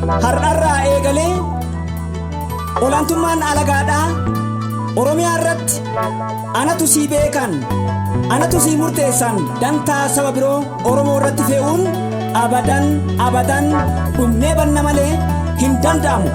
har'arraa eegalee olaantummaan alagaadhaa Oromiyaa irratti anatu sii beekan anatu sii murteessan dantaa saba biroo Oromoo irratti fe'uun abadan dhumnee banna malee hin danda'amu.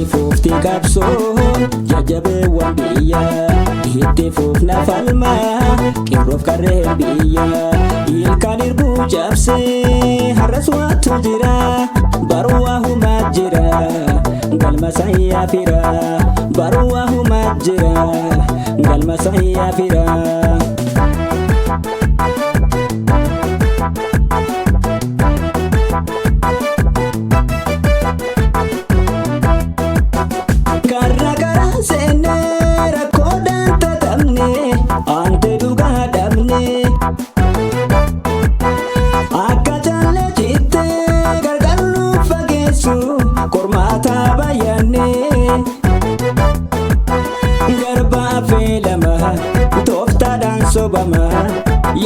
Fufti kapsoon jajjabeewwan biyya itti fufna falma qeerroof qarreen biyya ilkaan irbuu cabsee har'as waatu jira baruu waa humaa jira galma sayyaa fira baruu waa humaa jira galma sayyaa fira. Ante duga damne akka jalle jitte gargaru fageessu kormaata bayanne garba feelama tooftaadhaan sobama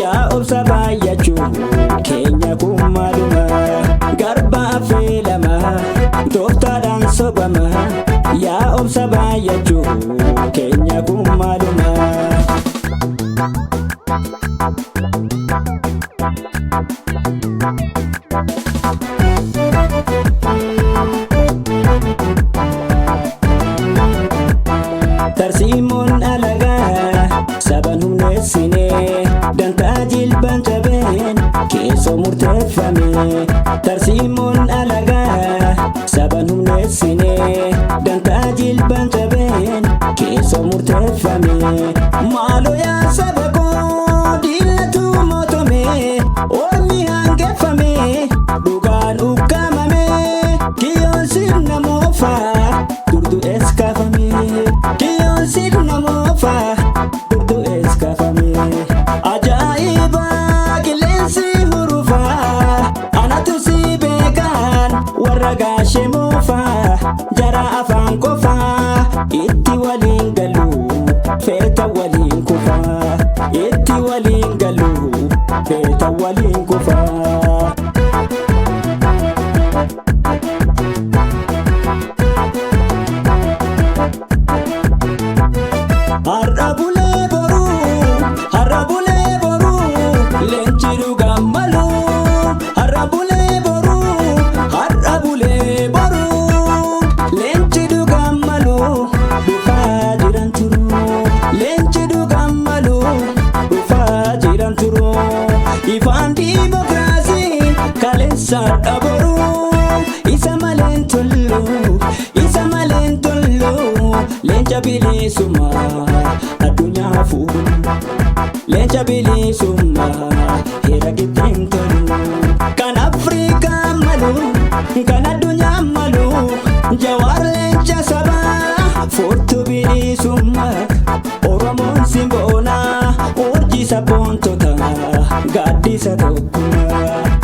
yaa obsa baay'achuu keenya kummaluma garba feelama tooftaadhaan sobama yaa obsa baay'achuu keenya kummaluma. Tarsiimoon alagaa saban humneessine dantaa jilbaan cabeen keessoo murteeffame. Tarsiimoon alagaa saban humneessine dantaa jilbaan cabeen keessoo murteeffame. Maaloo yaa saba koo diinatu mootome ormi hangeffame dhugaan ukkaamame kiyyoon sirna moofaa durdu eskaafame. Kiyyoon sirna moofaa durdu eskaafame. Ajaa'iba qilleensi hurufaa anatu si beekan warra gaashee moofaa jara afaan qofaa itti waliin galu feeta waliin kufaa itti waliin galu feeta waliin kufaa. Har'a bulee boruu leenci dhugaan maluu har'a bulee boruu leenci dhugaan maluu dhufaa jiran turuu leenci dhugaan maluu dhufaa jiran turuu ifaan diimokiraasii kaleessa dhaboruu isa maleen tollu leenca bilisummaa addunyaa fuudhu leenca bilisummaa heera gittiin tolu kan Afrikaa malu kan addunyaa malu Jawaar leenca sabaa furtuu bilisummaa Oromoon simboonaa urjii sabboontota gaaddisa tokkummaa.